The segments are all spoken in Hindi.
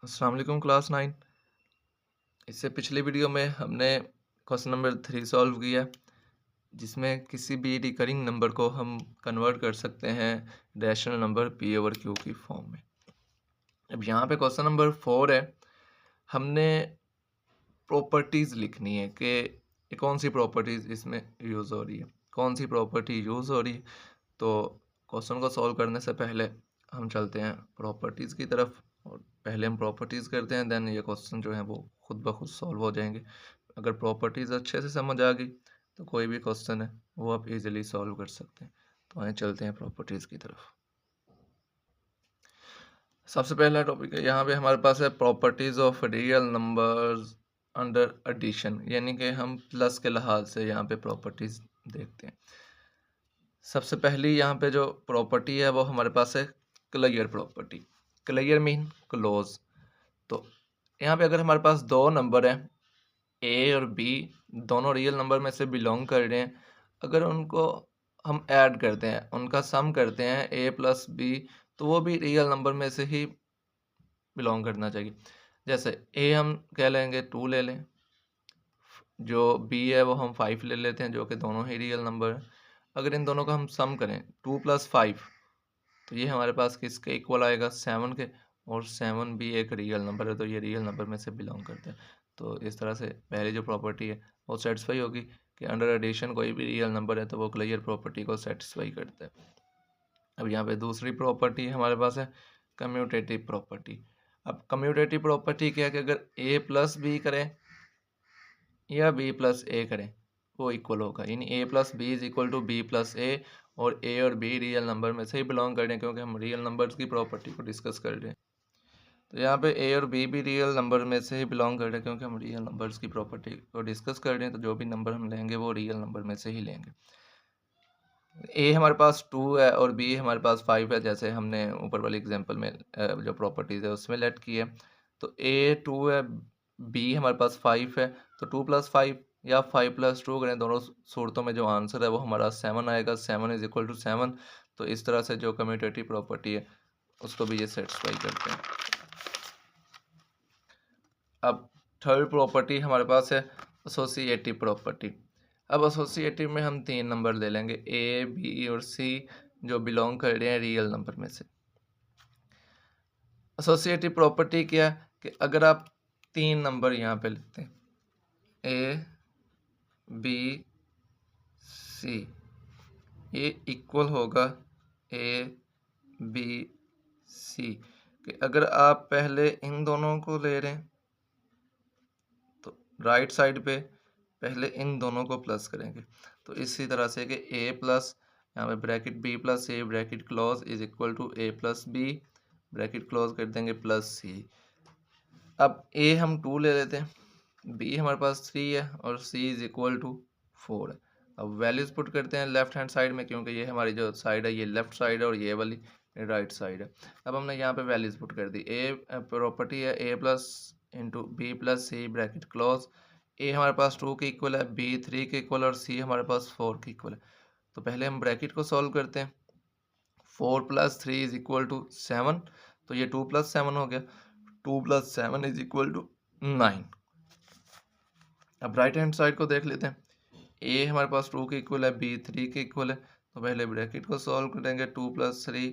अस्सलाम वालेकुम क्लास 9। इससे पिछली वीडियो में हमने क्वेश्चन नंबर 3 सॉल्व किया, जिसमें किसी भी रिकरिंग नंबर को हम कन्वर्ट कर सकते हैं rational number P over Q की फॉर्म में। अब यहाँ पे क्वेश्चन नंबर 4 है, हमने प्रॉपर्टीज़ लिखनी है कि ये कौन सी प्रॉपर्टीज़ इसमें यूज़ हो रही है, कौन सी प्रॉपर्टी यूज़ हो रही है। तो क्वेश्चन को सॉल्व करने से पहले हम चलते हैं प्रॉपर्टीज़ की तरफ और पहले हम प्रॉपर्टीज़ करते हैं, देन ये क्वेश्चन जो है वो खुद ब खुद सॉल्व हो जाएंगे। अगर प्रॉपर्टीज़ अच्छे से समझ आ गई तो कोई भी क्वेश्चन है वो आप इजीली सॉल्व कर सकते हैं। तो आइए चलते हैं प्रॉपर्टीज़ की तरफ। सबसे पहला टॉपिक है, यहाँ पे हमारे पास है properties of real numbers under addition, यानी कि हम प्लस के लिहाज से यहाँ पे प्रॉपर्टीज़ देखते हैं। सबसे पहली यहाँ पे जो प्रॉपर्टी है वो हमारे पास है clear property. Clear mean close. तो यहाँ पे अगर हमारे पास दो नंबर हैं ए और बी, दोनों रियल नंबर में से बिलोंग कर रहे हैं, अगर उनको हम ऐड करते हैं, उनका सम करते हैं ए प्लस बी, तो वो भी रियल नंबर में से ही बिलोंग करना चाहिए। जैसे ए हम कह लेंगे 2 ले लें, जो बी है वो हम 5 ले लेते हैं, जो कि दोनों ही रियल नंबर हैं। अगर इन दोनों का हम सम करें 2 + 5, तो ये हमारे पास किसके इक्वल आएगा, 7 के। और 7 भी एक रियल नंबर है, तो ये रियल नंबर में से बिलोंग करते हैं। तो इस तरह से पहली जो प्रॉपर्टी है वो सेटिस्फाई होगी कि अंडर एडिशन कोई भी रियल नंबर है तो वो क्लियर प्रॉपर्टी को सेटिस्फाई करता है। अब यहाँ पे दूसरी प्रॉपर्टी हमारे पास है कम्यूटेटिव प्रॉपर्टी। अब कम्यूटेटिव प्रॉपर्टी क्या है कि अगर ए प्लस बी करें या बी प्लस ए करें वो इक्वल होगा, यानी A plus B is equal to B plus A, और ए और बी रियल नंबर में से ही बिलोंग कर रहे हैं क्योंकि हम रियल नंबर्स की प्रॉपर्टी को डिस्कस कर रहे हैं। तो यहाँ पे ए और बी भी रियल नंबर में से ही बिलोंग कर रहे हैं क्योंकि हम रियल नंबर्स की प्रॉपर्टी को डिस्कस कर रहे हैं। तो जो भी नंबर हम लेंगे वो रियल नंबर में से ही लेंगे। ए हमारे पास 2 है और बी हमारे पास 5 है, जैसे हमने ऊपर वाली एग्जांपल में जो प्रॉपर्टीज़ है उसमें लेट की है। तो ए 2 है, बी हमारे पास 5 है, तो 2 + 5 या 5 + 2 करें, दोनों सूरतों में जो आंसर है वो हमारा 7 आएगा। 7 इज इक्वल टू 7। तो इस तरह से जो कम्यूटेटिव प्रॉपर्टी है उसको भी ये सेटिस्फाई करते हैं। अब थर्ड प्रॉपर्टी हमारे पास है एसोसिएटिव प्रॉपर्टी। अब एसोसिएटिव में हम 3 नंबर ले लेंगे, ए बी और सी, जो बिलोंग कर रहे हैं रियल नंबर में से। एसोसिएटिव प्रॉपर्टी क्या है कि अगर आप 3 नंबर यहाँ पे लेते हैं ए बी सी, ये इक्वल होगा ए बी सी, कि अगर आप पहले इन दोनों को ले रहे हैं तो राइट साइड पे पहले इन दोनों को प्लस करेंगे। तो इसी तरह से कि ए प्लस, यहाँ पे bracket b plus a bracket close is equal to a plus b bracket close कर देंगे प्लस सी। अब ए हम 2 ले लेते हैं, बी हमारे पास 3 है और सी इज इक्वल टू 4 है। अब वैल्यूज पुट करते हैं लेफ्ट हैंड साइड में, क्योंकि ये हमारी जो साइड है ये लेफ्ट साइड है और ये वाली राइट साइड है। अब हमने यहाँ पे वैल्यूज पुट कर दी। ए प्रॉपर्टी है ए प्लस इंटू बी प्लस सी ब्रैकेट क्लोज। ए हमारे पास 2 के इक्वल है, बी 3 के इक्वल और सी हमारे पास 4 के इक्वल है। तो पहले हम ब्रैकेट को सॉल्व करते हैं। 4 + 3 इज इक्वल टू 7, तो ये 2 + 7 हो गया। 2 + 7 इज इक्वल टू 9। अब राइट हैंड साइड को देख लेते हैं। ए हमारे पास 2 के इक्वल है, बी 3 के इक्वल है, तो पहले ब्रैकेट को सॉल्व करेंगे। 2 + 3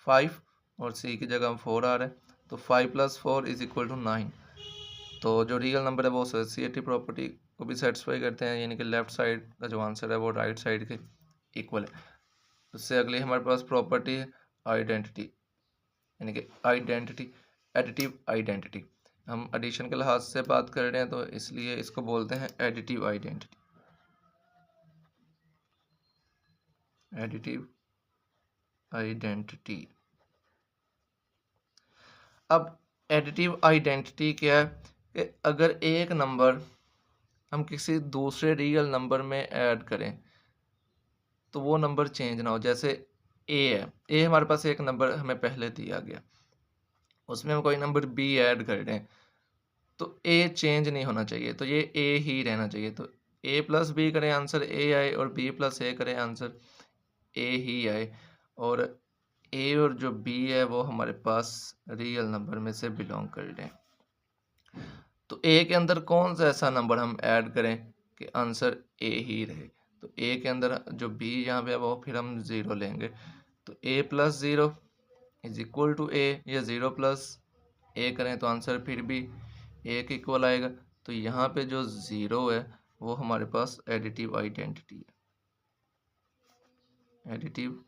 5 और सी की जगह हम 4 आ रहा है, तो 5 + 4 इज इक्वल टू 9। तो जो रियल नंबर है वो एसोसिएटिव प्रॉपर्टी को भी सेटिस्फाई करते हैं, यानी कि लेफ्ट साइड का जो आंसर है वो राइट साइड के इक्वल है। उससे अगली हमारे पास प्रॉपर्टी है आइडेंटिटी, यानी कि आइडेंटिटी, एडिटिव आइडेंटिटी। हम एडिशन के लिहाज से बात कर रहे हैं तो इसलिए इसको बोलते हैं एडिटिव आइडेंटिटी। Additive identity. अब एडिटिव आइडेंटिटी क्या है कि अगर एक नंबर हम किसी दूसरे रियल नंबर में ऐड करें तो वो नंबर चेंज ना हो। जैसे ए है, ए हमारे पास एक नंबर हमें पहले दिया गया, उसमें हम कोई नंबर बी ऐड कर रहे हैं, तो ए चेंज नहीं होना चाहिए, तो ये ए ही रहना चाहिए। तो ए प्लस बी करें आंसर ए आए और बी प्लस ए करें आंसर ए ही आए। और ए और जो बी है वो हमारे पास रियल नंबर में से बिलोंग कर लें। तो ए के अंदर कौन सा ऐसा नंबर हम ऐड करें कि आंसर ए ही रहे। तो ए के अंदर जो बी यहाँ पे है वो फिर हम 0 लेंगे। तो ए प्लस 0 इज इक्वल टू ए, या 0 प्लस ए करें तो आंसर फिर भी ए के इक्वल आएगा। तो यहाँ पे जो 0 है वो हमारे पास एडिटिव आइडेंटिटी है। एडिटिव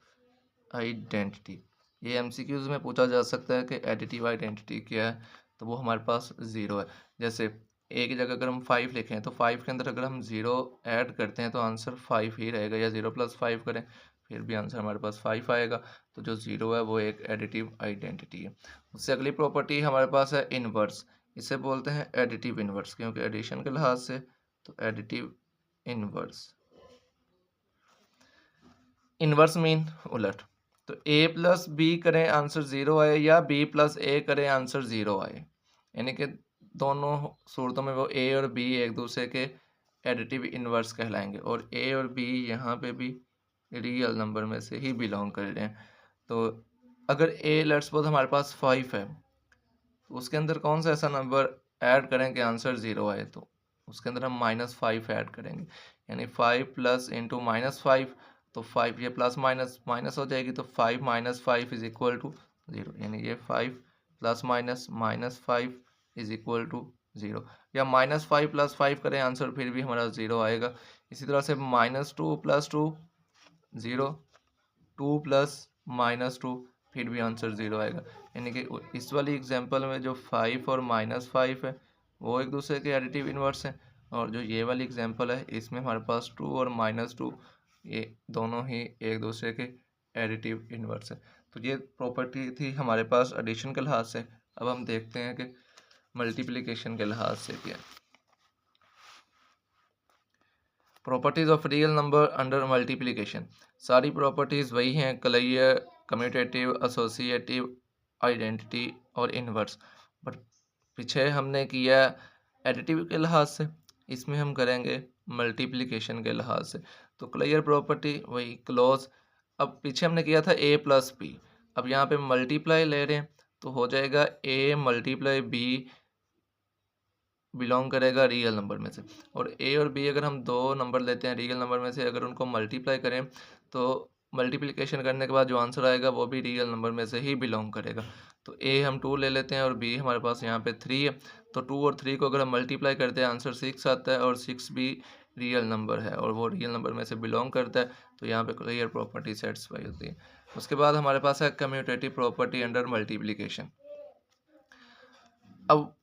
आइडेंटिटी, ये एमसीक्यूज में पूछा जा सकता है कि एडिटिव आइडेंटिटी क्या है, तो वो हमारे पास 0 है। जैसे ए की जगह अगर हम 5 लिखें तो 5 के अंदर अगर हम 0 ऐड करते हैं तो आंसर 5 ही रहेगा, या 0 प्लस 5 करें फिर भी आंसर हमारे पास 5 आएगा। तो जो 0 है वो एक एडिटिव आइडेंटिटी है। उससे अगली प्रॉपर्टी हमारे पास है इनवर्स। इसे बोलते हैं एडिटिव इनवर्स, क्योंकि एडिशन के लिहाज से। तो एडिटिव इनवर्स, इनवर्स मीन उलट। तो ए प्लस बी करें आंसर 0 आए, या बी प्लस ए करें आंसर 0 आए, यानी कि दोनों सूरतों में वो ए और बी एक दूसरे के एडिटिव इनवर्स कहलाएंगे। और ए और बी यहाँ पे भी रियल नंबर में से ही बिलोंग कर रहे हैं। तो अगर ए लेट्स सपोज हमारे पास 5 है, तो उसके अंदर कौन सा ऐसा नंबर ऐड करें कि आंसर 0 आए, तो उसके अंदर हम -5 ऐड करेंगे। यानी 5 प्लस इंटू -5, तो 5 ये प्लस माइनस माइनस हो जाएगी, तो 5 माइनस 5 इज इक्वल टू 0, यानी ये 5 plus minus -5 is equal to 0। या -5 प्लस 5 करें आंसर फिर भी हमारा 0 आएगा। इसी तरह से -2 प्लस 2 0, 2 प्लस -2 फिर भी आंसर 0 आएगा। यानी कि इस वाली एग्जांपल में जो 5 और -5 है वो एक दूसरे के एडिटिव इनवर्स हैं, और जो ये वाली एग्जांपल है इसमें हमारे पास 2 और -2 ये दोनों ही एक दूसरे के एडिटिव इनवर्स है। तो ये प्रॉपर्टी थी हमारे पास एडिशन के लिहाज से। अब हम देखते हैं कि मल्टीप्लिकेशन के लिहाज से क्या है। Properties of real number under multiplication, सारी प्रॉपर्टीज़ वही हैं, क्लियर, कम्यूटेटिव, एसोसिएटिव, आइडेंटिटी और इनवर्स। बट पीछे हमने किया एडिटिव के लिहाज से, इसमें हम करेंगे मल्टीप्लिकेशन के लिहाज से। तो क्लियर प्रॉपर्टी वही क्लोज। अब पीछे हमने किया था ए प्लस बी, अब यहाँ पे मल्टीप्लाई ले रहे हैं तो हो जाएगा ए मल्टीप्लाई बी बिलोंग करेगा रियल नंबर में से। और ए और बी अगर हम दो नंबर लेते हैं रियल नंबर में से, अगर उनको मल्टीप्लाई करें तो मल्टीप्लिकेशन करने के बाद जो आंसर आएगा वो भी रियल नंबर में से ही बिलोंग करेगा। तो ए हम 2 ले लेते हैं और बी हमारे पास यहाँ पे 3 है। तो 2 और 3 को अगर हम मल्टीप्लाई करते हैं आंसर 6 आता है, और 6 भी रियल नंबर है और वो रियल नंबर में से बिलोंग करता है। तो यहाँ पे क्लियर प्रॉपर्टी सेटिस्फाई होती है। उसके बाद हमारे पास है कम्यूटेटिव प्रॉपर्टी अंडर मल्टीप्लिकेशन। अब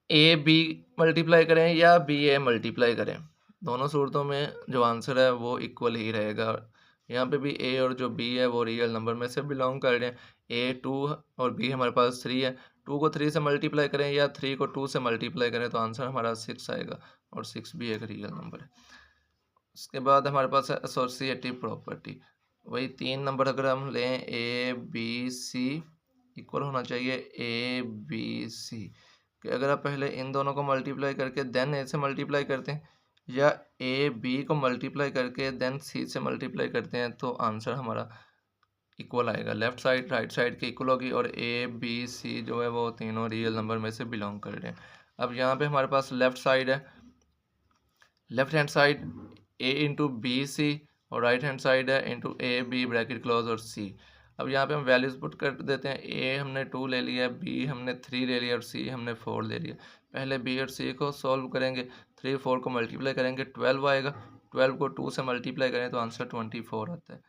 ए बी मल्टीप्लाई करें या बी ए मल्टीप्लाई करें, दोनों सूरतों में जो आंसर है वो इक्वल ही रहेगा। यहाँ पे भी ए और जो बी है वो रियल नंबर में से बिलोंग कर रहे हैं। ए 2 और बी हमारे पास 3 है। 2 को 3 से मल्टीप्लाई करें या 3 को 2 से मल्टीप्लाई करें तो आंसर हमारा 6 आएगा, और 6 भी एक रियल नंबर है। उसके बाद हमारे पास है एसोसिएटिव प्रॉपर्टी। वही 3 नंबर अगर हम लें, ए बी सी इक्वल होना चाहिए ए बी सी, कि अगर आप पहले इन दोनों को मल्टीप्लाई करके देन ए से मल्टीप्लाई करते हैं, या ए बी को मल्टीप्लाई करके देन सी से मल्टीप्लाई करते हैं, तो आंसर हमारा इक्वल आएगा। लेफ्ट साइड राइट साइड की इक्वल होगी, और ए बी सी जो है वो तीनों रियल नंबर में से बिलोंग कर रहे हैं। अब यहाँ पे हमारे पास लेफ्ट साइड है, left hand side a into b c, और राइट हैंड साइड है into a b bracket close और सी। अब यहाँ पे हम वैल्यूज पुट कर देते हैं। ए हमने 2 ले लिया, बी हमने 3 ले लिया और सी हमने 4 ले लिया। पहले बी और सी को सॉल्व करेंगे, 3 4 को मल्टीप्लाई करेंगे 12 आएगा। 12 को 2 से मल्टीप्लाई करें तो आंसर 24 आता है।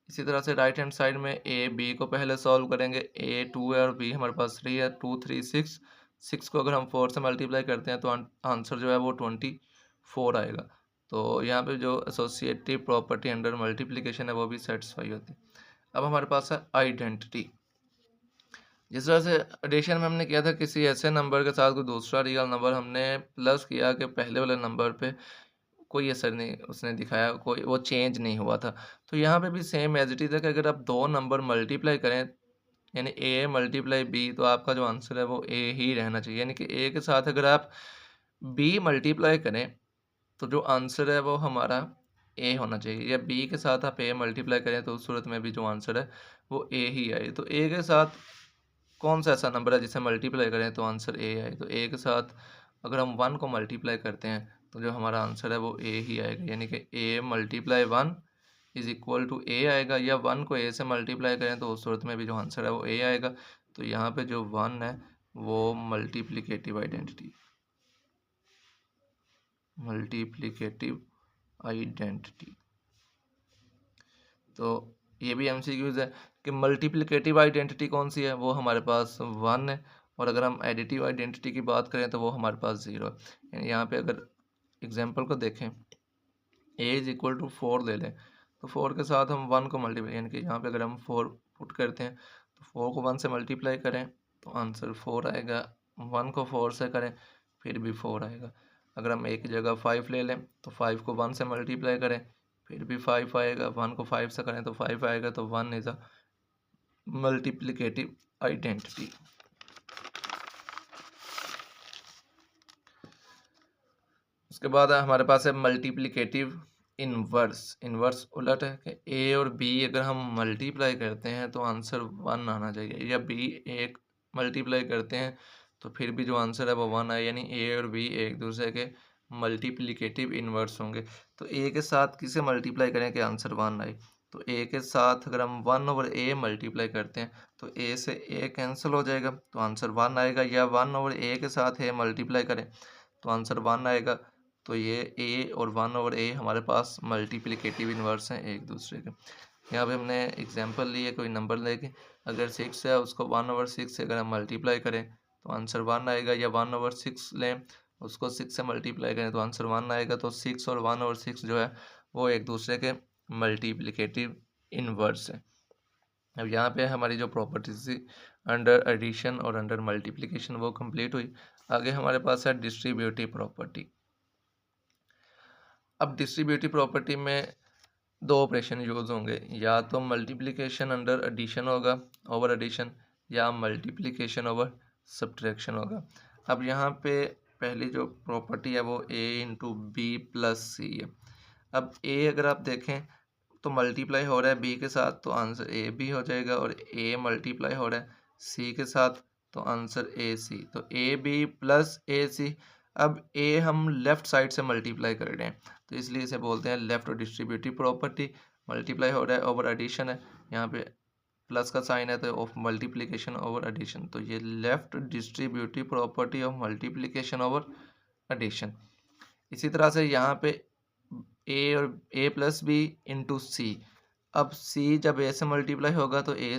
इसी तरह से राइट हैंड साइड में ए बी को पहले सॉल्व करेंगे, ए 2 है और बी हमारे पास 3 है, 2 3 6। 6 को अगर हम 4 से मल्टीप्लाई करते हैं तो आंसर जो है वो 24 आएगा। तो यहाँ पे जो एसोसिएटिव प्रॉपर्टी अंडर मल्टीप्लिकेशन है वो भी सेटिस्फाई होती है। अब हमारे पास है आइडेंटिटी। जिस तरह से एडिशन में हमने किया था, किसी ऐसे नंबर के साथ कोई दूसरा रियल नंबर हमने प्लस किया कि पहले वाले नंबर पे कोई असर नहीं उसने दिखाया, कोई वो चेंज नहीं हुआ था। तो यहाँ पे भी सेम एज इट इज़ है कि अगर आप दो नंबर मल्टीप्लाई करें, यानी ए मल्टीप्लाई बी, तो आपका जो आंसर है वो ए ही रहना चाहिए। यानी कि ए के साथ अगर आप बी मल्टीप्लाई करें तो जो आंसर है वो हमारा ए होना चाहिए, या बी के साथ आप ए मल्टीप्लाई करें तो उस सूरत में भी जो आंसर है वो ए ही आए। तो ए के साथ कौन सा ऐसा नंबर है जिसे मल्टीप्लाई करें तो आंसर ए आए? तो ए के साथ अगर हम 1 को मल्टीप्लाई करते हैं तो जो हमारा आंसर है वो ए ही आएगा, यानी कि A multiply 1 is equal to ए आएगा, या 1 को ए से मल्टीप्लाई करें तो उस सूरत में भी जो आंसर है वो ए आएगा। तो यहाँ पे जो 1 है वो मल्टीप्लिकेटिव आइडेंटिटी तो ये भी एमसीक्यूज है कि मल्टीप्लिकेटिव आइडेंटिटी कौन सी है, वो हमारे पास 1 है, और अगर हम एडिटिव आइडेंटिटी की बात करें तो वो हमारे पास 0 है। यानी यहाँ पे अगर एग्जांपल को देखें, a इज इक्वल टू 4 ले लें तो 4 के साथ हम 1 को मल्टीप्लाई, यानी कि यहाँ पे अगर हम 4 पुट करते हैं तो 4 को 1 से मल्टीप्लाई करें तो आंसर 4 आएगा, 1 को 4 से करें फिर भी 4 आएगा। अगर हम एक जगह 5 ले लें तो 5 को 1 से मल्टीप्लाई करें फिर भी 5 आएगा, 1 को 5 से करें तो 5 आएगा। तो 1 इज अ मल्टीप्लिकेटिव आइडेंटिटी। उसके बाद हमारे पास है मल्टीप्लिकेटिव इनवर्स। इनवर्स उलट है कि ए और बी अगर हम मल्टीप्लाई करते हैं तो आंसर 1 आना चाहिए, या बी एक मल्टीप्लाई करते हैं तो फिर भी जो आंसर है वो 1 आए, यानी ए और बी एक दूसरे के मल्टीप्लिकेटिव इनवर्स होंगे। तो ए के साथ किसे मल्टीप्लाई करें कि आंसर 1 आए? तो ए के साथ अगर हम 1 ओवर ए मल्टीप्लाई करते हैं तो ए से ए कैंसिल हो जाएगा तो आंसर 1 आएगा, या 1 ओवर ए के साथ ए मल्टीप्लाई करें तो आंसर 1 आएगा। तो ये a और 1 ओवर a हमारे पास मल्टीप्लिकेटिव इन्वर्स हैं एक दूसरे के। यहाँ पे हमने एग्जांपल लिए, कोई नंबर लेके अगर 6 है उसको 1 ओवर 6 से अगर हम मल्टीप्लाई करें तो आंसर 1 आएगा, या 1 ओवर 6 लें उसको 6 से मल्टीप्लाई करें तो आंसर 1 आएगा। तो 6 और 1 ओवर 6 जो है वो एक दूसरे के मल्टीप्लिकेटिव इन्वर्स है। अब यहाँ पे हमारी जो प्रॉपर्टीज थी अंडर एडिशन और अंडर मल्टीप्लिकेशन वो कंप्लीट हुई। आगे हमारे पास है डिस्ट्रीब्यूटिव प्रॉपर्टी। अब डिस्ट्रीब्यूटिव प्रॉपर्टी में दो ऑपरेशन यूज होंगे, या तो मल्टीप्लिकेशन अंडर एडिशन होगा ओवर एडिशन, या मल्टीप्लिकेशन ओवर सब्ट्रैक्शन होगा। अब यहाँ पे पहली जो प्रॉपर्टी है वो a इंटू बी प्लस सी है। अब a अगर आप देखें तो मल्टीप्लाई हो रहा है b के साथ तो आंसर a b हो जाएगा, और a मल्टीप्लाई हो रहा है c के साथ तो आंसर a c। तो a b plus a c। अब a हम लेफ्ट साइड से मल्टीप्लाई कर रहे हैं तो इसलिए इसे बोलते हैं लेफ्ट डिस्ट्रीब्यूटिव प्रॉपर्टी। मल्टीप्लाई हो रहा है ओवर एडिशन है, यहाँ पे प्लस का साइन है तो ऑफ मल्टीप्लिकेशन ओवर एडिशन। तो ये left distributive property of multiplication over addition. इसी तरह से यहाँ पे a और a plus b into c. अब c जब a से मल्टीप्लाई होगा तो a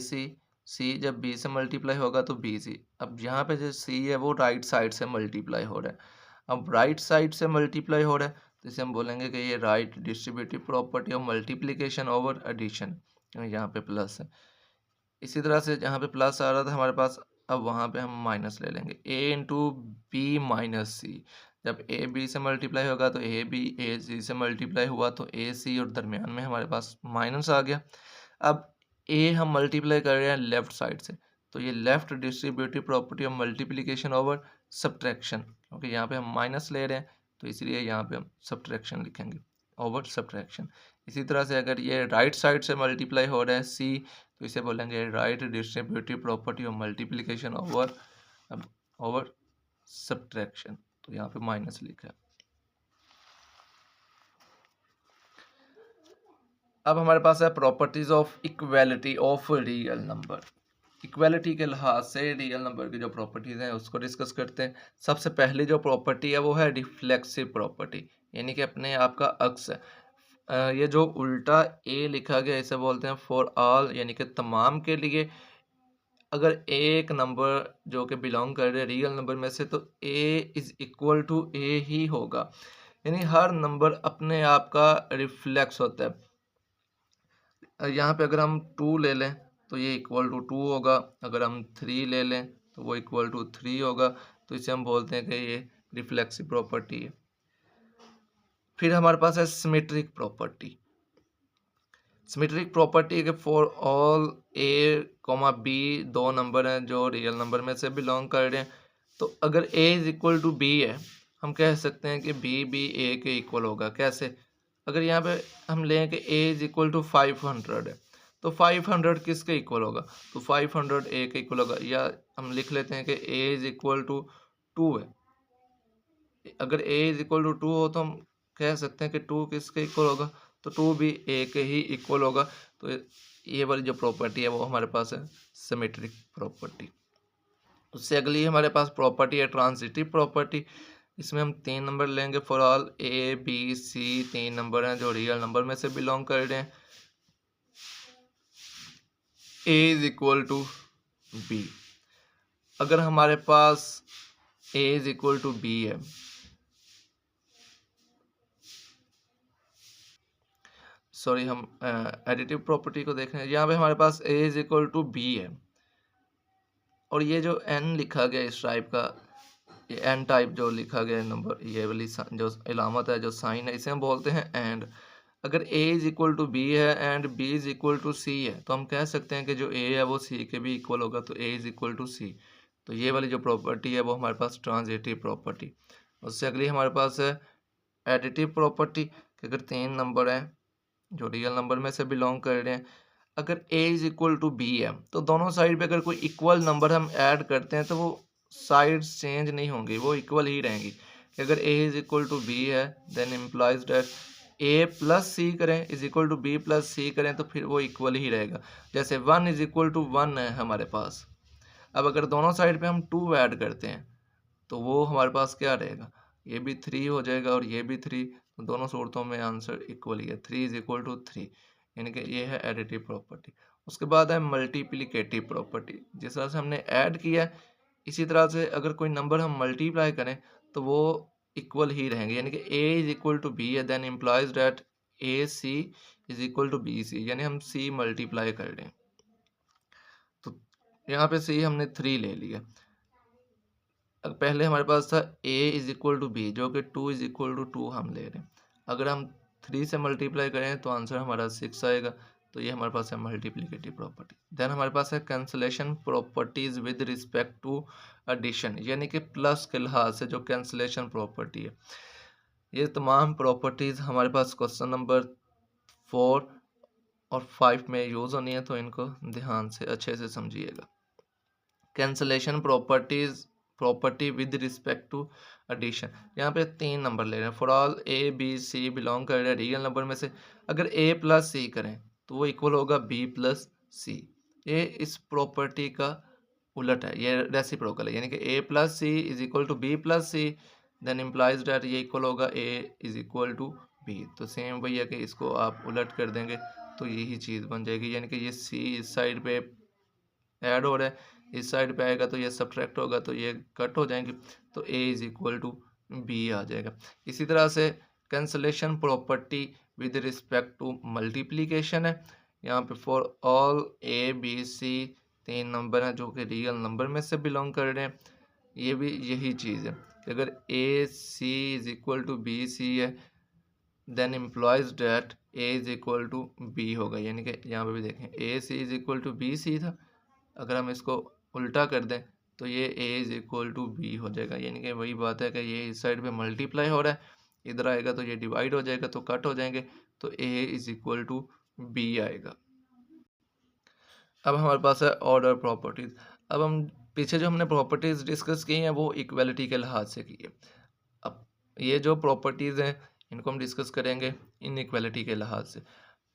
c जब b से मल्टीप्लाई होगा तो b c। अब यहाँ पे जो c है वो राइट साइड से मल्टीप्लाई हो रहा है। अब राइट साइड से मल्टीप्लाई हो रहा है तो इसे हम बोलेंगे कि ये right distributive property of multiplication over addition. यहाँ पे प्लस है। इसी तरह से जहाँ पे प्लस आ रहा था हमारे पास, अब वहाँ पे हम माइनस ले लेंगे a इंटू बी माइनस सी। जब a b से मल्टीप्लाई होगा तो a b a c से मल्टीप्लाई हुआ तो a c, और दरमियान में हमारे पास माइनस आ गया। अब a हम मल्टीप्लाई कर रहे हैं लेफ्ट साइड से तो ये left distributive property of multiplication over subtraction, क्योंकि यहाँ पे हम माइनस ले रहे हैं तो इसलिए यहाँ पे हम सब्ट्रैक्शन लिखेंगे ओवर सब्ट्रैक्शन। इसी तरह से अगर ये राइट साइड से मल्टीप्लाई हो रहा है सी तो इसे बोलेंगे right distributive property of multiplication over subtraction. तो यहाँ पे माइनस लिखा है। अब हमारे पास है properties of equality of real number. Equality के लिहाज से रियल नंबर की जो प्रॉपर्टीज़ हैं उसको डिस्कस करते हैं। सबसे पहले जो प्रॉपर्टी है वो है रिफ्लेक्सिव प्रॉपर्टी, यानी कि अपने आप का अक्स है। ये जो उल्टा ए लिखा गया इसे बोलते हैं फॉर ऑल, यानी कि तमाम के लिए। अगर एक नंबर जो कि बिलोंग कर रहे रियल नंबर में से तो ए इज़ इक्वल टू ए ही होगा, यानी हर नंबर अपने आप का रिफ्लेक्स होता है। यहाँ पे अगर हम 2 ले लें तो ये इक्वल टू 2 होगा, अगर हम 3 ले लें तो वो इक्वल टू 3 होगा। तो इसे हम बोलते हैं कि ये रिफ्लेक्सिव प्रॉपर्टी है। फिर हमारे पास है सिमेट्रिक प्रॉपर्टी। सिमेट्रिक प्रॉपर्टी के फॉर ऑल a, b दो नंबर हैं जो रियल नंबर में से बिलोंग कर रहे हैं, तो अगर a is equal to b है हम कह सकते हैं कि b भी a के इक्वल होगा। कैसे? अगर यहाँ पे हम लें कि a इज इक्वल टू 500 है, तो 500 किसके इक्वल होगा, तो 500 a के इक्वल होगा। या हम लिख लेते हैं कि a इज इक्वल टू 2 है। अगर a इज इक्वल टू 2 हो तो हम कह सकते हैं कि 2 किसके इक्वल होगा, तो 2 भी a के ही इक्वल होगा। तो ये वाली जो प्रॉपर्टी है वो हमारे पास है सिमेट्रिक प्रॉपर्टी। उससे अगली हमारे पास प्रॉपर्टी है ट्रांजिटिव प्रॉपर्टी। इसमें हम 3 नंबर लेंगे for all a b c, 3 number हैं जो रियल नंबर में से बिलोंग कर रहे हैं। a is equal to b। अगर हमारे पास a is equal to b है, सॉरी हम एडिटिव प्रॉपर्टी को देख रहे हैं। यहाँ पे हमारे पास a is equal to b है और ये जो n लिखा गया इस टाइप का, ये n टाइप जो लिखा गया नंबर, ये वाली जो इलामत है, जो साइन है, इसे हम बोलते हैं एंड। अगर a is equal to b है and b is equal to c है, तो हम कह सकते हैं कि जो a है वो c के भी इक्वल होगा, तो a is equal to c। तो ये वाली जो प्रॉपर्टी है वो हमारे पास ट्रांजिटिव प्रॉपर्टी। उससे अगली हमारे पास है एडिटिव प्रॉपर्टी कि अगर 3 नंबर हैं जो रियल नंबर में से बिलोंग कर रहे हैं, अगर a is equal to b है, तो दोनों साइड पे अगर कोई इक्वल नंबर हम ऐड करते हैं तो वो साइड्स चेंज नहीं होंगी, वो इक्वल ही रहेंगी। अगर a is equal to b है then implies that a plus C करें is equal to b plus C करें तो फिर वो इक्वल ही रहेगा। जैसे 1 इज इक्वल टू 1 है हमारे पास, अब अगर दोनों साइड पे हम 2 ऐड करते हैं तो वो हमारे पास क्या रहेगा, ये भी 3 हो जाएगा और ये भी 3। तो दोनों सूरतों में आंसर इक्वल ही है, 3 इज इक्वल टू 3, यानी कि ये है एडिटिव प्रॉपर्टी। उसके बाद है मल्टीप्लिकेटिव प्रॉपर्टी। जिस तरह से हमने ऐड किया है इसी तरह से अगर कोई नंबर हम मल्टीप्लाई करें तो वो इक्वल ही रहेंगे, यानी कि a is equal to b है then implies that a c is equal to b c, यानी हम c मल्टीप्लाई कर रहे हैं। तो यहाँ पे c हमने 3 ले लिया। पहले हमारे पास था a is equal to b जो कि 2 इज इक्वल टू 2 हम ले रहे हैं। अगर हम 3 से मल्टीप्लाई करें तो आंसर हमारा 6 आएगा। तो ये हमारे पास है मल्टीप्लिकेटिव प्रॉपर्टी। देन हमारे पास है cancellation properties with respect to addition, यानी कि प्लस के लिहाज से जो कैंसलेशन प्रॉपर्टी है। ये तमाम प्रॉपर्टीज हमारे पास क्वेश्चन नंबर 4 और 5 में यूज होनी है, तो इनको ध्यान से अच्छे से समझिएगा। Cancellation property with respect to addition. यहाँ पे 3 नंबर ले रहे हैं for all a b c belong कर रहे हैं रियल नंबर में से। अगर a प्लस सी करें तो वो इक्वल होगा b प्लस सी। ये इस प्रॉपर्टी का उलट है, ये रेसिप्रोकल है, यानी कि a plus c is equal to b plus c then implies that ये इक्वल होगा a is equal to b। तो सेम वही है कि इसको आप उलट कर देंगे तो यही चीज़ बन जाएगी, यानी कि ये c इस साइड पे ऐड हो रहा है, इस साइड पे आएगा तो ये सब्ट्रैक्ट होगा तो ये कट हो जाएंगे, तो a is equal to B आ जाएगा। इसी तरह से cancellation property with respect to multiplication है। यहाँ पे for all a b c 3 number हैं जो कि रियल नंबर में से बिलोंग कर रहे हैं। ये भी यही चीज़ है कि अगर a c is equal to b c है then implies that a is equal to b होगा, यानी कि यहाँ पे भी देखें a c is equal to b c था, अगर हम इसको उल्टा कर दें तो ये a is equal to b हो जाएगा, यानी कि वही बात है कि ये इस साइड पे मल्टीप्लाई हो रहा है, इधर आएगा तो ये डिवाइड हो जाएगा तो कट हो जाएंगे, तो a is equal to b आएगा। अब हमारे पास है ऑर्डर प्रॉपर्टीज। अब हम पीछे जो हमने प्रॉपर्टीज डिस्कस की हैं वो इक्वलिटी के लिहाज से की है। अब ये जो प्रॉपर्टीज़ हैं इनको हम डिस्कस करेंगे इनइक्वालिटी के लिहाज से।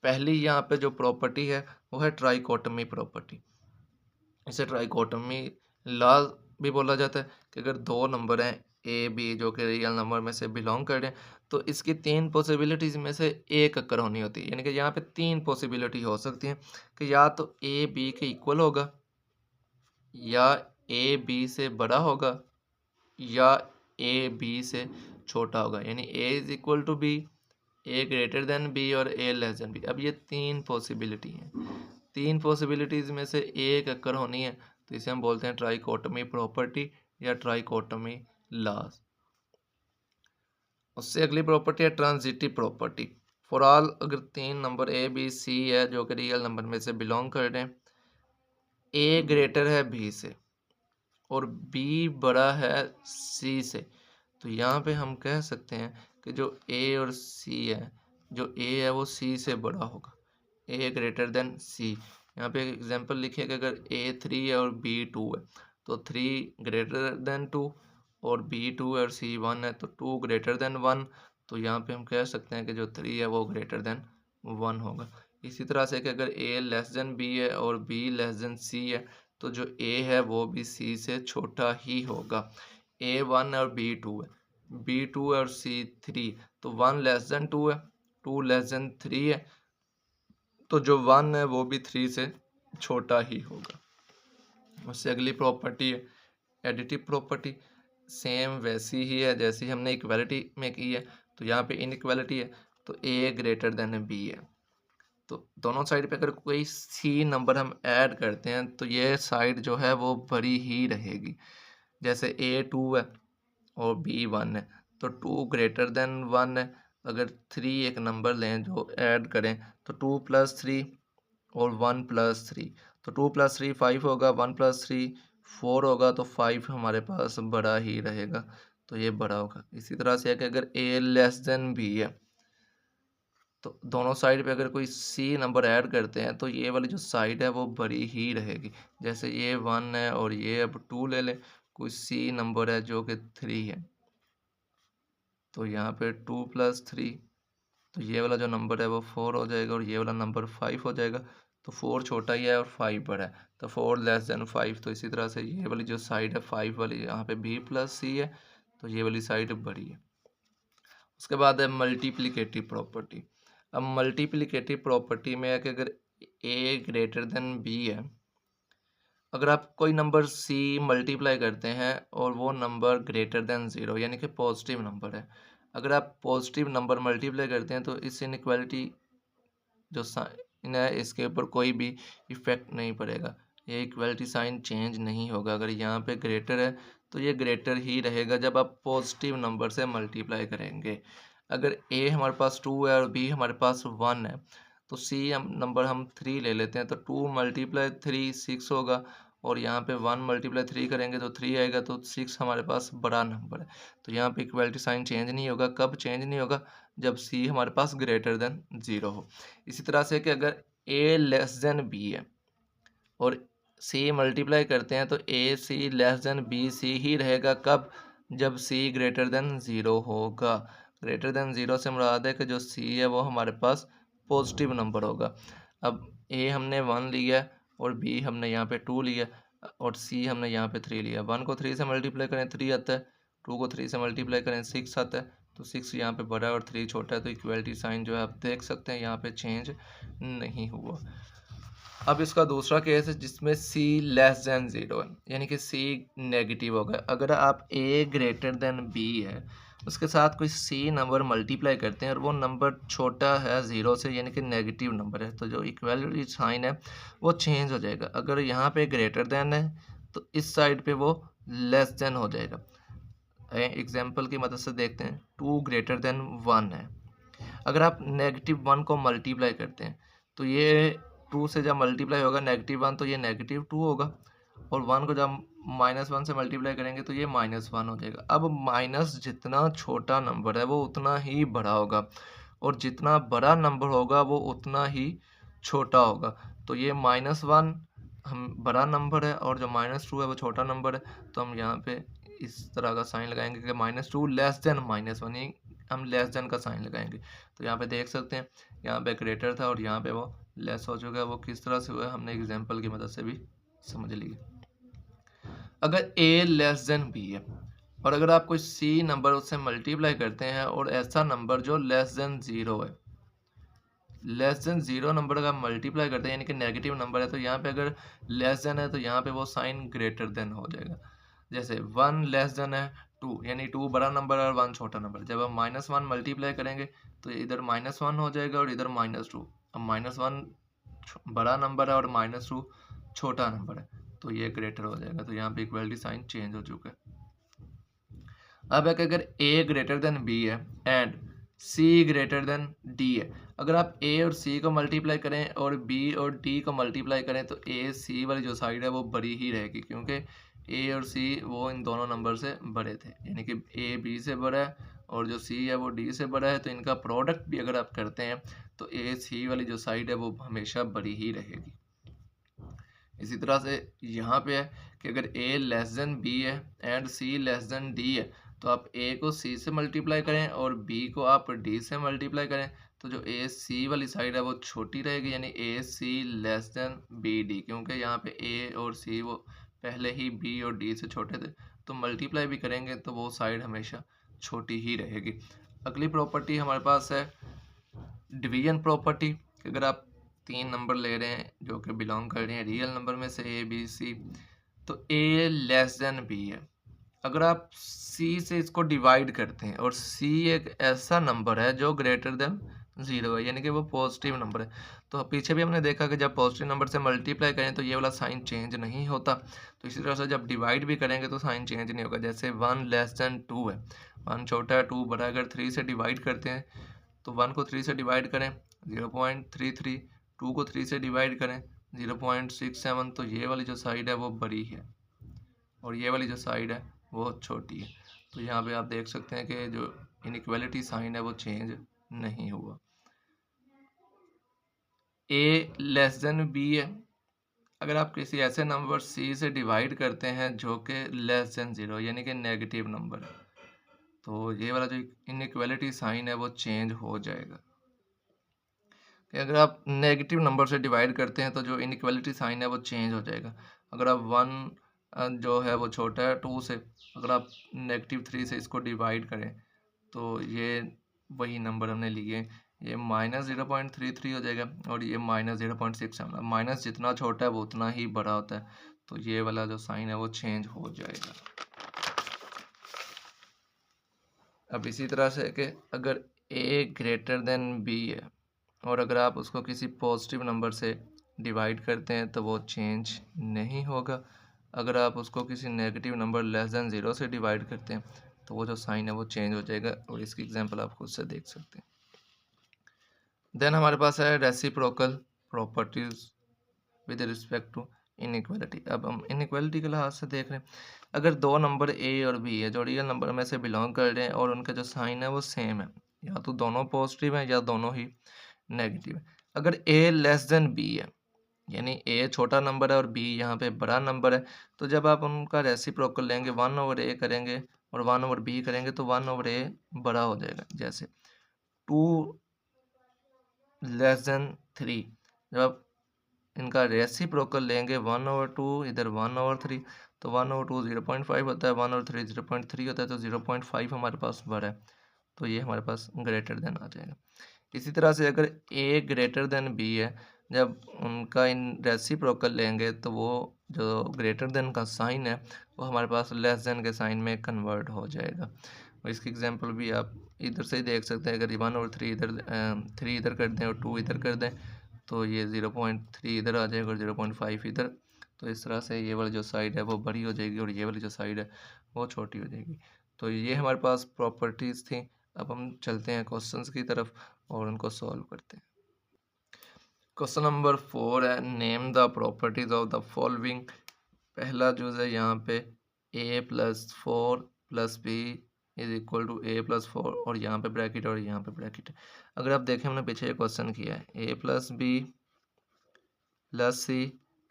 पहली यहाँ पे जो प्रॉपर्टी है वो है ट्राइकोटमी प्रॉपर्टी। इसे ट्राइकोटमी लॉ भी बोला जाता है कि अगर 2 नंबर हैं ए बी जो कि रियल नंबर में से बिलोंग कर रहे हैं तो इसकी 3 पॉसिबिलिटीज़ में से एक अक्कर होनी होती है, यानी कि यहाँ पे 3 पॉसिबिलिटी हो सकती हैं कि या तो ए बी के इक्वल होगा, या ए बी से बड़ा होगा, या ए बी से छोटा होगा, यानी A is equal to B, A greater than B और ए लेस देन बी। अब ये 3 पॉसिबिलिटी हैं, 3 पॉसिबिलिटीज़ में से एक अक्कर होनी है, तो इसे हम बोलते हैं ट्राइकोटमी प्रॉपर्टी या ट्राइकोटमी लॉज। उससे अगली प्रॉपर्टी है ट्रांजिटिव प्रॉपर्टी। फॉर ऑल अगर 3 नंबर ए बी सी है जो कि रियल नंबर में से बिलोंग कर रहे हैं, ए ग्रेटर है बी से और बी बड़ा है सी से, तो यहाँ पे हम कह सकते हैं कि जो ए और सी है जो ए है वो सी से बड़ा होगा, ए ग्रेटर देन सी। यहाँ पे एक एग्जांपल लिखिए कि अगर ए 3 है और बी 2 है तो 3 ग्रेटर देन 2, और बी 2 है और सी 1 है तो 2 ग्रेटर देन 1। तो यहाँ पे हम कह सकते हैं कि जो 3 है वो ग्रेटर देन 1 होगा। इसी तरह से कि अगर ए लेस देन बी है और बी लेस देन सी है तो जो ए है वो भी सी से छोटा ही होगा। ए 1 है और बी 2 है, बी 2 है और सी 3, तो 1 लेस देन 2 है, 2 लेस देन 3 है, तो जो 1 है वो भी 3 से छोटा ही होगा। उससे अगली प्रॉपर्टी है एडिटिव प्रॉपर्टी। सेम वैसी ही है जैसी हमने इक्वालिटी में की है। तो यहाँ पे इनइक्वालिटी है तो ए ग्रेटर देन बी है, तो दोनों साइड पे अगर कोई सी नंबर हम ऐड करते हैं तो ये साइड जो है वो बड़ी ही रहेगी। जैसे ए 2 है और बी 1 है तो 2 ग्रेटर देन 1 है। अगर 3 एक नंबर लें जो ऐड करें तो 2 + 3 और 1 + 3, तो 2 + 3 5 होगा, 1 + 3 4 होगा, तो 5 हमारे पास बड़ा ही रहेगा, तो ये बड़ा होगा। इसी तरह से है कि अगर a लेस देन b है तो दोनों साइड पे अगर कोई c नंबर ऐड करते हैं तो ये वाली जो साइड है वो बड़ी ही रहेगी। जैसे ये 1 है और ये अब 2 ले लें, कोई c नंबर है जो कि 3 है तो यहाँ पे 2 + 3, तो ये वाला जो नंबर है वो 4 हो जाएगा और ये वाला नंबर 5 हो जाएगा। तो 4 छोटा ही है और 5 बड़ा है, तो 4 लेस देन 5। तो इसी तरह से ये वाली जो साइड है 5 वाली, यहाँ पे b + c है तो ये वाली साइड बड़ी है। उसके बाद है मल्टीप्लिकेटिव प्रॉपर्टी। अब मल्टीप्लिकेटिव प्रॉपर्टी में है कि अगर a ग्रेटर देन b है, अगर आप कोई नंबर c मल्टीप्लाई करते हैं और वो नंबर ग्रेटर देन 0 यानी कि पॉजिटिव नंबर है, अगर आप पॉजिटिव नंबर मल्टीप्लाई करते हैं तो इस इनइक्वालिटी जो साइन है इसके ऊपर कोई भी इफेक्ट नहीं पड़ेगा, ये इक्वलिटी साइन चेंज नहीं होगा। अगर यहाँ पे ग्रेटर है तो ये ग्रेटर ही रहेगा जब आप पॉजिटिव नंबर से मल्टीप्लाई करेंगे। अगर a हमारे पास 2 है और b हमारे पास 1 है तो c नंबर हम 3 ले लेते हैं, तो 2 × 3 6 होगा, और यहाँ पे 1 × 3 करेंगे तो 3 आएगा, तो 6 हमारे पास बड़ा नंबर है। तो यहाँ पे इक्वलिटी साइन चेंज नहीं होगा। कब चेंज नहीं होगा? जब c हमारे पास ग्रेटर देन 0 हो। इसी तरह से कि अगर a लेस देन b है और c मल्टीप्लाई करते हैं तो a c less than b c ही रहेगा। कब? जब c ग्रेटर देन 0 होगा। ग्रेटर देन 0 से मुराद है कि जो c है वो हमारे पास पॉजिटिव नंबर होगा। अब a हमने 1 लिया और b हमने यहाँ पे 2 लिया और c हमने यहाँ पे 3 लिया। 1 को 3 से मल्टीप्लाई करें 3 आता है, 2 को 3 से मल्टीप्लाई करें 6 आता है, तो 6 यहाँ पे बड़ा है और 3 छोटा है, तो इक्वलिटी साइन जो है आप देख सकते हैं यहाँ पे चेंज नहीं हुआ। अब इसका दूसरा केस है जिसमें c लेस देन 0 है, यानी कि c नेगेटिव होगा। अगर आप a ग्रेटर देन b है उसके साथ कोई c नंबर मल्टीप्लाई करते हैं और वो नंबर छोटा है 0 से, यानी कि नेगेटिव नंबर है, तो जो इक्वलिटी साइन है वो चेंज हो जाएगा। अगर यहाँ पे ग्रेटर देन है तो इस साइड पे वो लेस देन हो जाएगा। एग्जाम्पल की मदद से देखते हैं, 2 ग्रेटर देन 1 है। अगर आप -1 को मल्टीप्लाई करते हैं तो ये 2 से जब मल्टीप्लाई होगा -1 तो ये -2 होगा, और 1 को जब -1 से मल्टीप्लाई करेंगे तो ये -1 हो जाएगा। अब माइनस जितना छोटा नंबर है वो उतना ही बड़ा होगा, और जितना बड़ा नंबर होगा वो उतना ही छोटा होगा। तो ये -1 हम बड़ा नंबर है और जो -2 है वो छोटा नंबर है, तो हम यहाँ पे इस तरह का साइन लगाएंगे कि -2 लेस देन -1, ये हम लेस देन का साइन लगाएंगे। तो यहाँ पे देख सकते हैं यहाँ पे ग्रेटर था और यहाँ पे वो लेस हो चुका है। वो किस तरह से हुआ है हमने एग्जांपल की मदद से भी समझ लिया। अगर a लेस देन b है और अगर आप कोई c नंबर उससे मल्टीप्लाई करते हैं और ऐसा नंबर जो लेस देन 0 है, लेस देन 0 नंबर का मल्टीप्लाई करते हैं यानी कि नेगेटिव नंबर है, तो यहाँ पे अगर लेस देन है तो यहाँ पे वो साइन ग्रेटर देन हो जाएगा। जैसे 1 लेस देन है 2, यानी 2 बड़ा नंबर है और 1 छोटा नंबर। जब हम -1 मल्टीप्लाई करेंगे तो इधर -1 हो जाएगा और इधर -2। अब -1 बड़ा नंबर है और -2 छोटा नंबर है, तो ये ग्रेटर हो जाएगा। तो यहाँ पे इक्वलिटी साइन चेंज हो चुका है। अब एक अगर a ग्रेटर देन b है and c greater than d है, अगर आप a और c को मल्टीप्लाई करें और b और d को मल्टीप्लाई करें तो a c वाली जो साइड है वो बड़ी ही रहेगी, क्योंकि a और c वो इन दोनों नंबर से बड़े थे, यानी कि a b से बड़ा है और जो सी है वो डी से बड़ा है, तो इनका प्रोडक्ट भी अगर आप करते हैं तो ए सी वाली जो साइड है वो हमेशा बड़ी ही रहेगी। इसी तरह से यहाँ पे है कि अगर a लेस देन बी है and c less than D है, तो आप a को c से मल्टीप्लाई करें और b को आप d से मल्टीप्लाई करें, तो जो a c वाली साइड है वो छोटी रहेगी, यानी a c less than b d, क्योंकि यहाँ पे a और c वो पहले ही b और d से छोटे थे, तो मल्टीप्लाई भी करेंगे तो वो साइड हमेशा छोटी ही रहेगी। अगली प्रॉपर्टी हमारे पास है डिवीजन प्रॉपर्टी। अगर आप 3 नंबर ले रहे हैं जो कि बिलोंग कर रहे हैं रियल नंबर में से ए बी सी, तो a लेस देन b है। अगर आप c से इसको डिवाइड करते हैं और c एक ऐसा नंबर है जो ग्रेटर देन 0 है, यानी कि वो पॉजिटिव नंबर है, तो पीछे भी हमने देखा कि जब पॉजिटिव नंबर से मल्टीप्लाई करें तो ये वाला साइन चेंज नहीं होता। तो इसी तरह से जब डिवाइड भी करेंगे तो साइन चेंज नहीं होगा। जैसे 1 लेस देन 2 है, 1 छोटा है 2 बड़ा, अगर 3 से डिवाइड करते हैं तो 1 को 3 से डिवाइड करें 0.33, 2 को 3 से डिवाइड करें 0.67, तो ये वाली जो साइड है वो बड़ी है और ये वाली जो साइड है वो छोटी है। तो यहाँ पे आप देख सकते हैं कि जो इनइक्वालिटी साइन है वो चेंज नहीं हुआ। a लेस देन b है। अगर आप किसी ऐसे नंबर c से डिवाइड करते हैं जो कि लेस देन 0 यानी कि नेगेटिव नंबर है, तो ये वाला जो इनइक्वालिटी साइन है वो चेंज हो जाएगा। कि अगर आप नेगेटिव नंबर से डिवाइड करते हैं तो जो इनइक्वालिटी साइन है वो चेंज हो जाएगा। अगर आप 1 जो है वो छोटा है 2 से, अगर आप -3 से इसको डिवाइड करें तो ये वही नंबर हमने लिए, ये -0.33 हो जाएगा और ये -0.67। माइनस जितना छोटा है वो उतना ही बड़ा होता है, तो ये वाला जो साइन है वो चेंज हो जाएगा। अब इसी तरह से कि अगर a ग्रेटर देन b है और अगर आप उसको किसी पॉजिटिव नंबर से डिवाइड करते हैं तो वो चेंज नहीं होगा। अगर आप उसको किसी नेगेटिव नंबर लेस देन 0 से डिवाइड करते हैं तो वो जो साइन है वो चेंज हो जाएगा, और इसकी एग्जांपल आप खुद से देख सकते हैं। देन हमारे पास है reciprocal properties with respect to inequality. अब हम इनइक्वालिटी के लिहाज से देख रहे हैं, अगर दो नंबर a और b है जो रियल नंबर में से बिलोंग कर रहे हैं और उनका जो साइन है वो सेम है, या तो दोनों पॉजिटिव है या दोनों ही नेगेटिव है। अगर a लेस देन b है, यानी a छोटा नंबर है और b यहाँ पे बड़ा नंबर है, तो जब आप उनका रेसिप्रोकल लेंगे 1/a करेंगे और 1/b करेंगे तो 1/a बड़ा हो जाएगा। जैसे 2 लेस देन 3, जब आप इनका रेसिप्रोकल लेंगे 1/2 इधर 1/3, तो 1/2 0.5 होता है, 1/3 0.3 होता है, तो 0.5 हमारे पास बड़ा है, तो ये हमारे पास ग्रेटर देन आ जाएगा। इसी तरह से अगर a ग्रेटर देन b है, जब उनका इन रेसिप्रोकल लेंगे तो वो जो ग्रेटर देन का साइन है वो हमारे पास लेस देन के साइन में कन्वर्ट हो जाएगा। और इसकी एग्जांपल भी आप इधर से ही देख सकते हैं। अगर 1/3 इधर 3 इधर कर दें और 2 इधर कर दें तो ये 0.3 इधर आ जाएगा और 0.5 इधर, तो इस तरह से ये वाली जो साइड है वो बड़ी हो जाएगी और ये वाली जो साइड है वो छोटी हो जाएगी। तो ये हमारे पास प्रॉपर्टीज़ थी। अब हम चलते हैं क्वेश्चंस की तरफ और उनको सॉल्व करते हैं। क्वेश्चन नंबर 4 है, name the properties of the following. पहला जो है यहाँ पे a+4+b is equal to a+4 और यहाँ पे ब्रैकेट और यहाँ पे ब्रैकेट है। अगर आप देखें हमने पीछे एक क्वेश्चन किया है a+b+c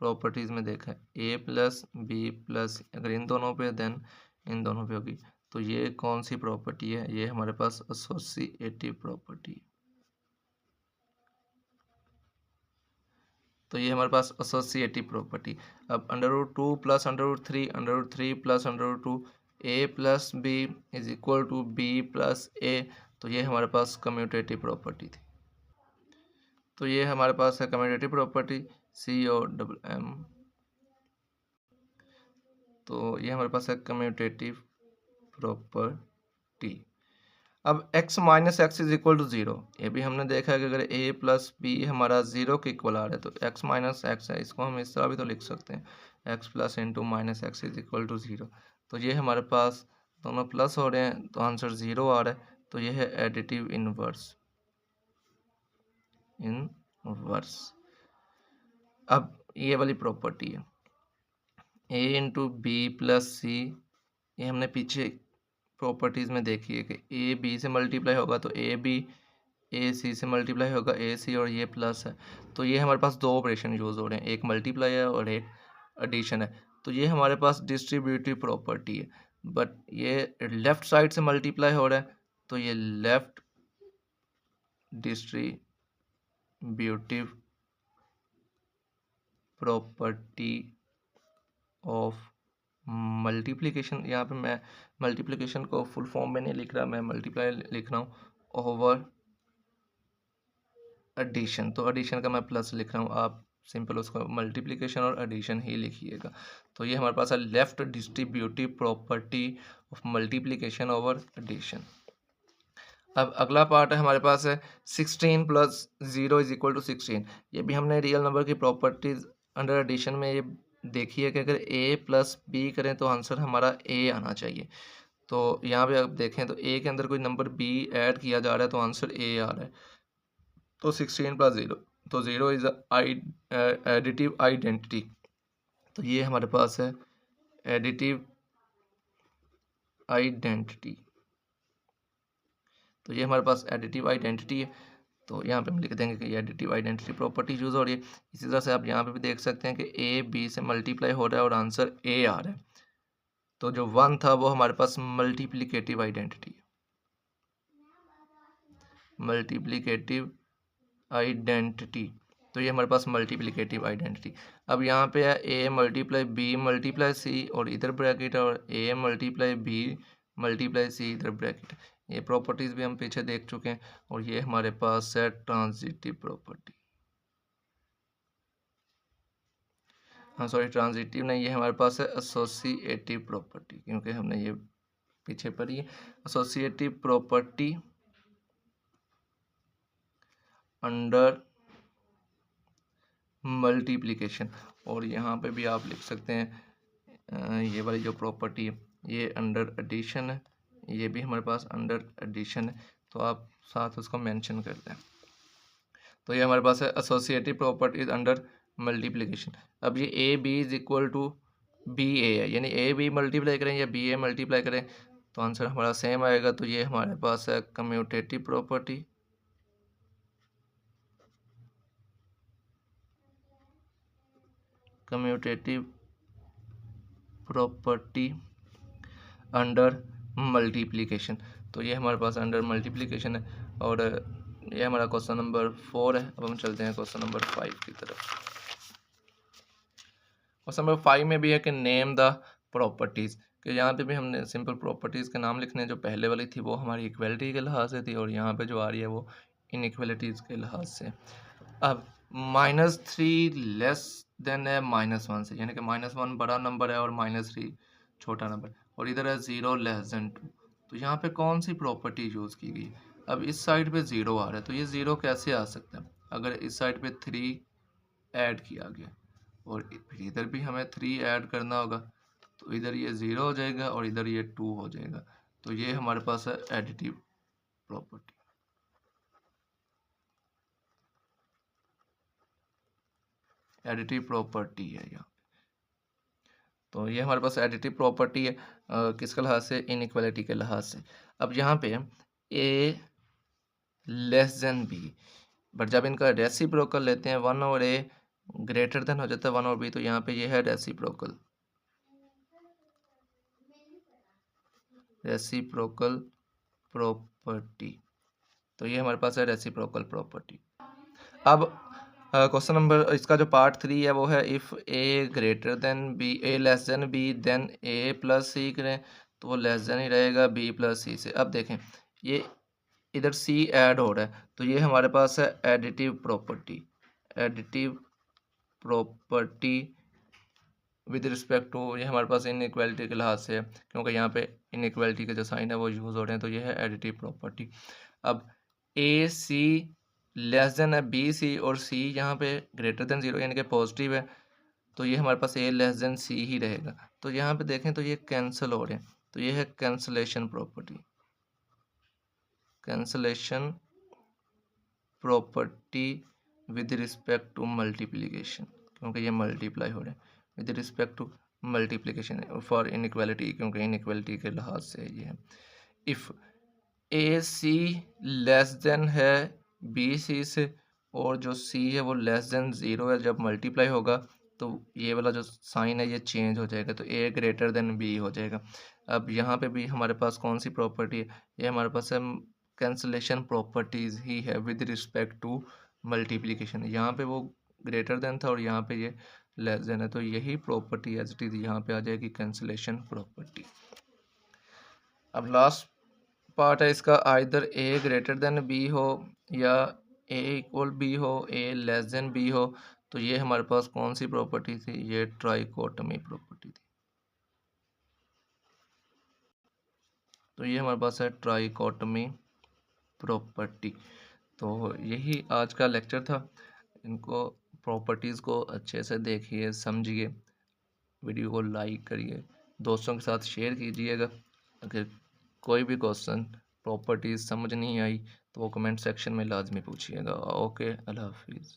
प्रॉपर्टीज में देखा है a+b+, अगर इन दोनों पे देन इन दोनों पे होगी, तो ये कौन सी प्रॉपर्टी है? ये हमारे पास एसोसिएटिव प्रॉपर्टी है। तो ये हमारे पास एसोसिएटिव प्रॉपर्टी। अब √2 + √3 √3 + √2 a+b is equal to b+a, तो ये हमारे पास कम्यूटेटिव प्रॉपर्टी थी। तो ये हमारे पास है कम्यूटेटिव प्रॉपर्टी COMM। तो ये हमारे पास है कम्यूटेटिव प्रॉपर्टी। अब x - x is equal to 0, ये भी हमने देखा है कि अगर a+b हमारा 0 के इक्वल आ रहा है तो x - x है, इसको हम इस तरह भी तो लिख सकते हैं x + * -x is equal to 0। तो ये हमारे पास दोनों प्लस हो रहे हैं तो आंसर 0 आ रहा है, तो ये है एडिटिव इनवर्स। अब ये वाली प्रॉपर्टी है a × b + c, ये हमने पीछे प्रॉपर्टीज़ में देखिए कि ए बी से मल्टीप्लाई होगा तो ए बी, ए सी से मल्टीप्लाई होगा ए सी, और ये प्लस है। तो ये हमारे पास दो ऑपरेशन यूज़ हो रहे हैं, एक मल्टीप्लाई है और एक एडिशन है। तो ये हमारे पास डिस्ट्रीब्यूटिव प्रॉपर्टी है, बट ये लेफ़्ट साइड से मल्टीप्लाई हो रहा है, तो ये left distributive property of multiplication. यहाँ पे मैं मल्टीप्लिकेशन को फुल फॉर्म में नहीं लिख रहा, मैं मल्टीप्लाई लिख रहा हूँ ओवर एडिशन। तो एडिशन का मैं प्लस लिख रहा हूँ, आप सिंपल उसको मल्टीप्लिकेशन और एडिशन ही लिखिएगा। तो ये हमारे पास है left distributive property of multiplication over addition. अब अगला पार्ट है हमारे पास है 16 प्लस 0 इज इक्वल टू 16। ये भी हमने रियल नंबर की प्रॉपर्टीज अंडर एडिशन में ये देखी है कि अगर a प्लस बी करें तो आंसर हमारा a आना चाहिए। तो यहाँ पे आप देखें तो a के अंदर कोई नंबर b ऐड किया जा रहा है तो आंसर a आ रहा है। तो 16 प्लस 0, तो 0 इज एडिटिव आइडेंटिटी। तो ये हमारे पास है एडिटिव आइडेंटिटी। तो ये हमारे पास एडिटिव आइडेंटिटी है। तो यहाँ पे हम लिख देंगे कि ये एडिटिव आइडेंटिटी प्रॉपर्टी यूज़ हो रही है। इसी तरह से आप यहाँ पे भी देख सकते हैं कि ए बी से मल्टीप्लाई हो रहा है और आंसर ए आ रहा है। तो जो 1 था वो हमारे पास मल्टीप्लिकेटिव आइडेंटिटी है, मल्टीप्लिकेटिव आइडेंटिटी। तो ये हमारे पास मल्टीप्लिकेटिव आइडेंटिटी। अब यहाँ पे है A multiply B multiply C और इधर ब्रैकेट है, और A multiply B multiply C इधर ब्रैकेट। ये प्रॉपर्टीज़ भी हम पीछे देख चुके हैं। और ये हमारे पास है ट्रांजिटिव प्रॉपर्टी, हाँ सॉरी ट्रांजिटिव नहीं, ये हमारे पास है एसोसिएटिव प्रॉपर्टी, क्योंकि हमने ये पीछे पढ़ी है। Associative property under multiplication. और यहाँ पे भी आप लिख सकते हैं ये वाली जो प्रॉपर्टी है ये अंडर एडिशन है, ये भी हमारे पास अंडर एडिशन है, तो आप साथ उसको मेंशन कर दें। तो ये हमारे पास है एसोसिएटिव प्रॉपर्टीज अंडर मल्टीप्लिकेशन। अब ये A B is equal to B A है, यानी ए बी मल्टीप्लाई करें या बी ए मल्टीप्लाई करें तो आंसर हमारा सेम आएगा। तो ये हमारे पास है commutative property, commutative property under multiplication. तो ये हमारे पास अंडर मल्टीप्लिकेशन है। और ये हमारा क्वेश्चन नंबर 4 है। अब हम चलते हैं क्वेश्चन नंबर 5 की तरफ। क्वेश्चन नंबर 5 में भी है कि नेम द प्रॉपर्टीज़, कि यहाँ पे भी हमने सिंपल प्रॉपर्टीज़ के नाम लिखने हैं। जो पहले वाली थी वो हमारी इक्वलिटी के लिहाज से थी, और यहाँ पे जो आ रही है वो इनइक्वलिटीज़ के लिहाज से। अब -3 लेस देन है -1 से, यानी कि -1 बड़ा नंबर है और -3 छोटा नंबर, और इधर है 0 लेस देन 2। तो यहाँ पे कौन सी प्रॉपर्टी यूज़ की गई? अब इस साइड पे 0 आ रहा है, तो ये 0 कैसे आ सकता है? अगर इस साइड पे 3 ऐड किया गया और फिर इधर भी हमें 3 ऐड करना होगा, तो इधर ये 0 हो जाएगा और इधर ये 2 हो जाएगा। तो ये हमारे पास है एडिटिव प्रॉपर्टी, एडिटिव प्रॉपर्टी है यहाँ। तो ये हमारे पास एडिटिव प्रॉपर्टी है किसके लिहाज से? इनइक्वालिटी के लिहाज से। अब यहाँ पे ए लेस देन बी, बट जब इनका रेसिप्रोकल लेते हैं 1 और ए ग्रेटर देन हो जाता है 1 और बी, तो यहाँ पे ये है रेसिप्रोकल, रेसिप्रोकल प्रॉपर्टी। तो ये हमारे पास है रेसिप्रोकल प्रॉपर्टी। अब क्वेश्चन नंबर इसका जो पार्ट 3 है वो है if A greater than B, A less than B then A plus C करें तो वो लेस देन ही रहेगा बी प्लस सी से। अब देखें ये इधर सी ऐड हो रहा है, तो ये हमारे पास है additive property, additive property with respect to, ये हमारे पास इनइक्वालिटी के लिहाज से है, क्योंकि यहाँ पे इनइक्वालिटी के जो साइन है वो यूज़ हो रहे हैं, तो ये है एडिटिव प्रॉपर्टी। अब ए सी लेस देन है बी सी, और सी यहाँ पे ग्रेटर देन 0 यानी कि पॉजिटिव है, तो ये हमारे पास ए लेस देन सी ही रहेगा। तो यहाँ पे देखें तो ये कैंसिल हो रहे हैं, तो ये है cancellation property, cancellation property with respect to multiplication, क्योंकि ये मल्टीप्लाई हो रहे हैं with respect to multiplication for inequality, क्योंकि इनइक्वालिटी के लिहाज से ये है। If a c less than है बी सी से, और जो सी है वो लेस देन ज़ीरो है, जब मल्टीप्लाई होगा तो ये वाला जो साइन है ये चेंज हो जाएगा, तो ए ग्रेटर देन बी हो जाएगा। अब यहाँ पे भी हमारे पास कौन सी प्रॉपर्टी है, ये हमारे पास है कैंसलेशन प्रॉपर्टीज़ ही है विद रिस्पेक्ट टू मल्टीप्लिकेशन। यहाँ पे वो ग्रेटर देन था और यहाँ पे ये लेस देन है, तो यही प्रॉपर्टी एज इट इज़ यहाँ पे आ जाएगी कैंसलेशन प्रॉपर्टी। अब लास्ट पार्ट है इसका, आइदर ए ग्रेटर देन बी हो या ए इक्वल बी हो, ए लेस देन बी हो, तो ये हमारे पास कौन सी प्रॉपर्टी थी, ये ट्राइकोटमी प्रॉपर्टी थी। तो ये हमारे पास है ट्राइकोटमी प्रॉपर्टी। तो यही आज का लेक्चर था। इनको प्रॉपर्टीज़ को अच्छे से देखिए, समझिए, वीडियो को लाइक करिए, दोस्तों के साथ शेयर कीजिएगा। अगर कोई भी क्वेश्चन प्रॉपर्टीज़ समझ नहीं आई तो वो कमेंट सेक्शन में लाजमी पूछिएगा। ओके, अल्लाह हाफिज़।